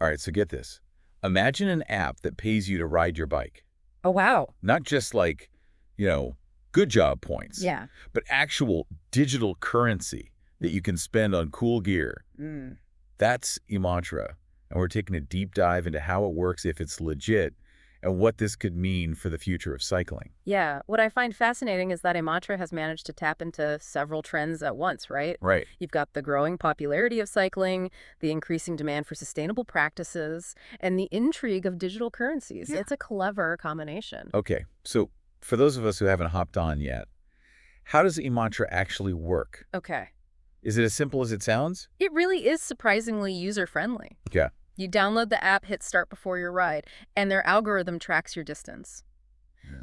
All right, so get this. Imagine an app that pays you to ride your bike. Oh, wow. Not just like, you know, good job points, Yeah. but actual digital currency that you can spend on cool gear. That's Imatra, and we're taking a deep dive into how it works if it's legit and what this could mean for the future of cycling. Yeah. What I find fascinating is that Imatra has managed to tap into several trends at once, right? Right. You've got the growing popularity of cycling, the increasing demand for sustainable practices, and the intrigue of digital currencies. Yeah. It's a clever combination. Okay, so for those of us who haven't hopped on yet, how does Imatra actually work? Okay. Is it as simple as it sounds? It really is surprisingly user-friendly. Yeah. You download the app, hit start before your ride, and their algorithm tracks your distance.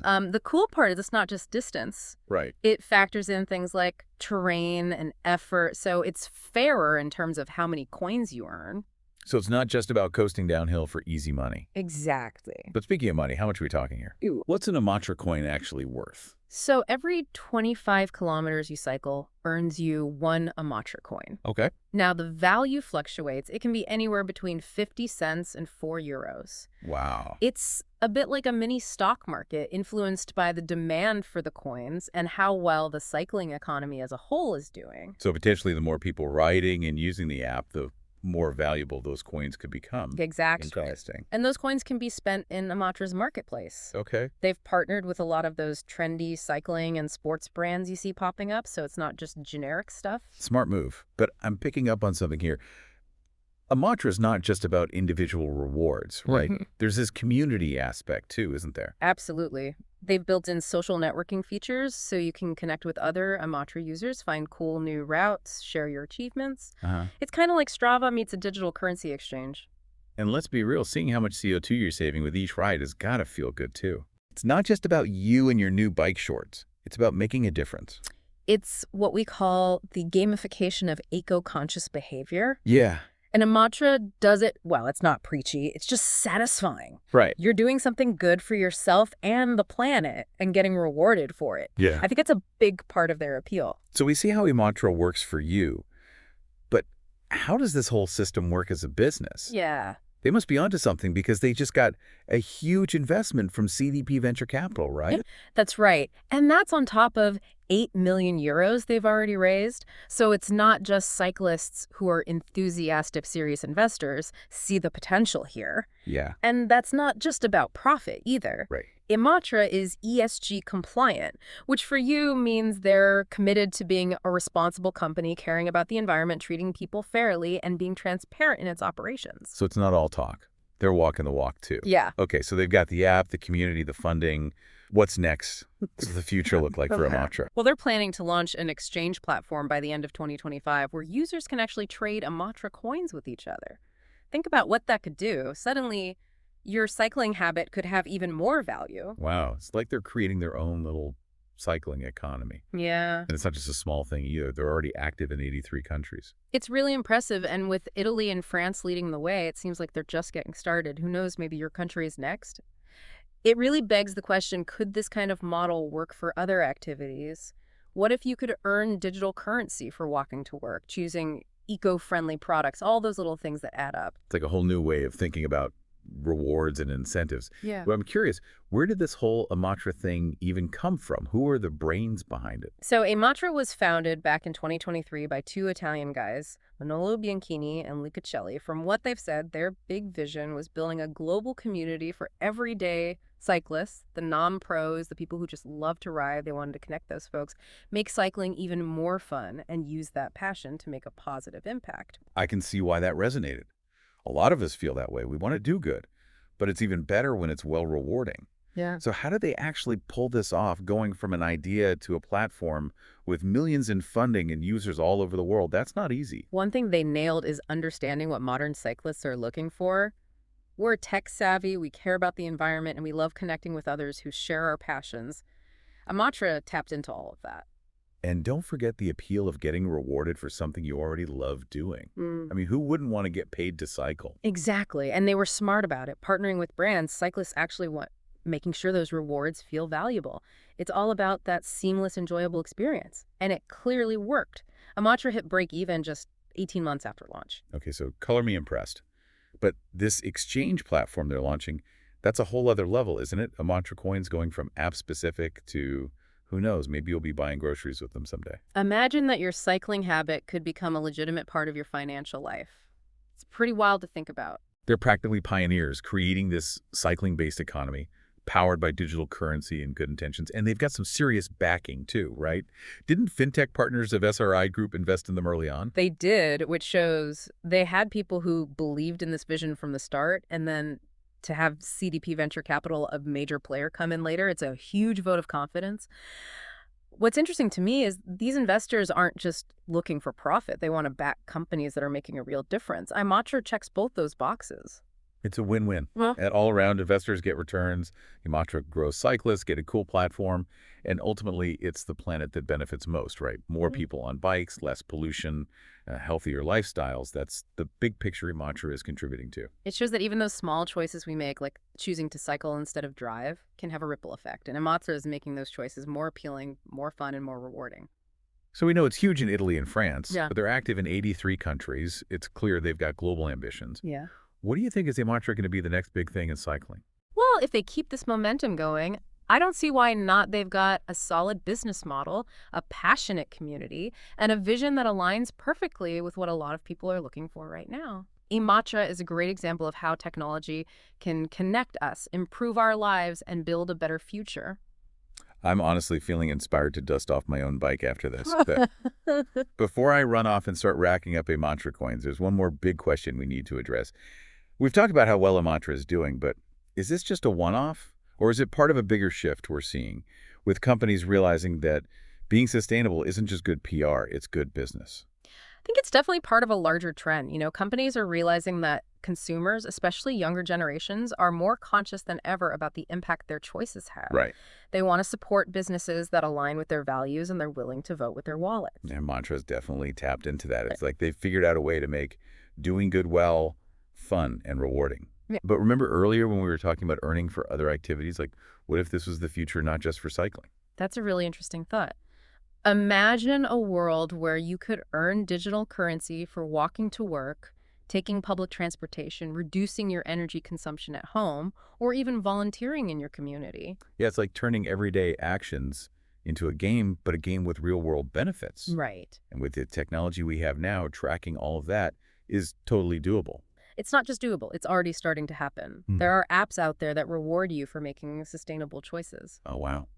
The cool part is it's not just distance. Right. It factors in things like terrain and effort, so it's fairer in terms of how many coins you earn. So it's not just about coasting downhill for easy money. Exactly. But speaking of money, how much are we talking here? What's an Imatra coin actually worth? So every 25 kilometers you cycle earns you 1 Imatra coin. Okay. Now, the value fluctuates. It can be anywhere between 50 cents and 4 euros. Wow. It's a bit like a mini stock market influenced by the demand for the coins and how well the cycling economy as a whole is doing. So potentially the more people riding and using the app, the more valuable those coins could become. Exactly. Interesting. And those coins can be spent in Imatra's marketplace. Okay. They've partnered with a lot of those trendy cycling and sports brands you see popping up, so it's not just generic stuff. Smart move. But I'm picking up on something here. Imatra is not just about individual rewards, right? There's this community aspect too, isn't there? Absolutely. They've built in social networking features so you can connect with other Imatra users, find cool new routes, share your achievements. It's kind of like Strava meets a digital currency exchange. And let's be real, seeing how much CO2 you're saving with each ride has got to feel good too. It's not just about you and your new bike shorts. It's about making a difference. It's what we call the gamification of eco-conscious behavior. Yeah. And Imatra does it, well, it's not preachy, it's just satisfying. Right. You're doing something good for yourself and the planet and getting rewarded for it. Yeah. I think it's a big part of their appeal. So we see how Imatra works for you, but how does this whole system work as a business? Yeah. They must be onto something because they just got a huge investment from CDP Venture Capital, right? That's right. And that's on top of 8 million euros they've already raised. So it's not just cyclists who are enthusiastic, serious investors see the potential here. Yeah. And that's not just about profit either. Right. Imatra is ESG-compliant, which for you means they're committed to being a responsible company, caring about the environment, treating people fairly, and being transparent in its operations. So it's not all talk. They're walking the walk too. Yeah. Okay, so they've got the app, the community, the funding. What's next? What does the future look like for Imatra? Well, they're planning to launch an exchange platform by the end of 2025 where users can actually trade Imatra coins with each other. Think about what that could do. Suddenly, your cycling habit could have even more value. Wow, it's like they're creating their own little cycling economy. Yeah. And it's not just a small thing either. They're already active in 83 countries. It's really impressive, and with Italy and France leading the way, it seems like they're just getting started. Who knows, maybe your country is next? It really begs the question, could this kind of model work for other activities? What if you could earn digital currency for walking to work, choosing eco-friendly products, all those little things that add up? It's like a whole new way of thinking about rewards and incentives. Yeah. But I'm curious, where did this whole Imatra thing even come from? Who are the brains behind it? So Imatra was founded back in 2023 by 2 Italian guys, Manolo Bianchini and Luca Celli. From what they've said, their big vision was building a global community for everyday cyclists, the non-pros, the people who just love to ride. They wanted to connect those folks, make cycling even more fun, and use that passion to make a positive impact. I can see why that resonated. A lot of us feel that way. We want to do good, but it's even better when it's well rewarding. Yeah. So how did they actually pull this off, going from an idea to a platform with millions in funding and users all over the world? That's not easy. One thing they nailed is understanding what modern cyclists are looking for. We're tech savvy, we care about the environment, and we love connecting with others who share our passions. Imatra tapped into all of that. And don't forget the appeal of getting rewarded for something you already love doing. I mean, who wouldn't want to get paid to cycle? Exactly. And they were smart about it. Partnering with brands, cyclists actually want making sure those rewards feel valuable. It's all about that seamless, enjoyable experience. And it clearly worked. Imatra hit break even just 18 months after launch. Okay, so color me impressed. But this exchange platform they're launching, that's a whole other level, isn't it? Imatra Coins going from app-specific to, who knows, maybe you'll be buying groceries with them someday. Imagine that your cycling habit could become a legitimate part of your financial life. It's pretty wild to think about. They're practically pioneers creating this cycling-based economy powered by digital currency and good intentions. And they've got some serious backing too, right? Didn't fintech partners of SRI Group invest in them early on? They did, which shows they had people who believed in this vision from the start, and then to have CDP Venture Capital, a major player, come in later, it's a huge vote of confidence. What's interesting to me is these investors aren't just looking for profit. They want to back companies that are making a real difference. Imatra checks both those boxes. It's a win-win. Well, At all around, investors get returns, Imatra grows cyclists, get a cool platform, and ultimately it's the planet that benefits most, right? More people on bikes, less pollution, healthier lifestyles. That's the big picture Imatra is contributing to. it shows that even those small choices we make, like choosing to cycle instead of drive, can have a ripple effect. And Imatra is making those choices more appealing, more fun, and more rewarding. So we know it's huge in Italy and France, Yeah. but they're active in 83 countries. It's clear they've got global ambitions. Yeah. What do you think is Imatra going to be the next big thing in cycling? Well, if they keep this momentum going, I don't see why not. They've got a solid business model, a passionate community, and a vision that aligns perfectly with what a lot of people are looking for right now. Imatra is a great example of how technology can connect us, improve our lives, and build a better future. I'm honestly feeling inspired to dust off my own bike after this. But before I run off and start racking up Imatra coins, there's one more big question we need to address. We've talked about how well Imatra is doing, but is this just a one-off? Or is it part of a bigger shift we're seeing with companies realizing that being sustainable isn't just good PR, it's good business? I think it's definitely part of a larger trend. Companies are realizing that consumers, especially younger generations, are more conscious than ever about the impact their choices have. Right. They want to support businesses that align with their values, and they're willing to vote with their wallets. And Mantra's definitely tapped into that. It's like they've figured out a way to make doing good well fun and rewarding. Yeah. But remember earlier when we were talking about earning for other activities, like what if this was the future not just for cycling? That's a really interesting thought. Imagine a world where you could earn digital currency for walking to work, taking public transportation, reducing your energy consumption at home, or even volunteering in your community. Yeah, it's like turning everyday actions into a game, but a game with real-world benefits. Right. And with the technology we have now, tracking all of that is totally doable. It's not just doable, it's already starting to happen. There are apps out there that reward you for making sustainable choices. Oh, wow.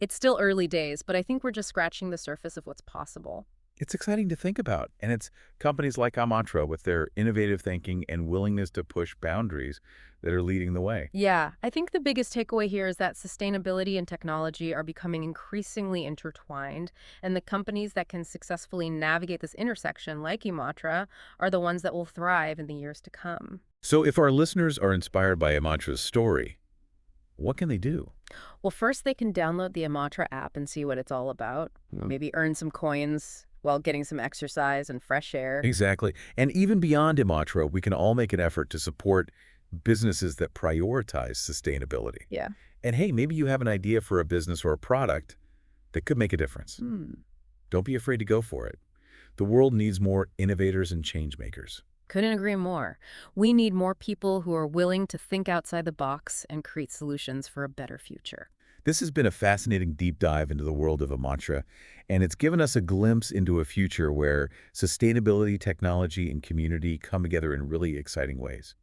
It's still early days, but I think we're just scratching the surface of what's possible. It's exciting to think about. And it's companies like Imatra with their innovative thinking and willingness to push boundaries that are leading the way. Yeah, I think the biggest takeaway here is that sustainability and technology are becoming increasingly intertwined, and the companies that can successfully navigate this intersection, like Imatra, are the ones that will thrive in the years to come. So if our listeners are inspired by Imatra's story, what can they do? Well, first they can download the Imatra app and see what it's all about. Maybe earn some coins while getting some exercise and fresh air. Exactly. And even beyond Imatra, we can all make an effort to support businesses that prioritize sustainability. Yeah. And hey, maybe you have an idea for a business or a product that could make a difference. Don't be afraid to go for it. The world needs more innovators and change makers. Couldn't agree more. We need more people who are willing to think outside the box and create solutions for a better future. This has been a fascinating deep dive into the world of Imatra, and it's given us a glimpse into a future where sustainability, technology, and community come together in really exciting ways.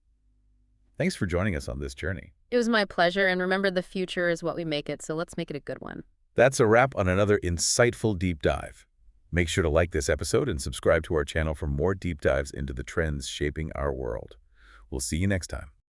Thanks for joining us on this journey. It was my pleasure, and remember, the future is what we make it, so let's make it a good one. That's a wrap on another insightful deep dive. Make sure to like this episode and subscribe to our channel for more deep dives into the trends shaping our world. We'll see you next time.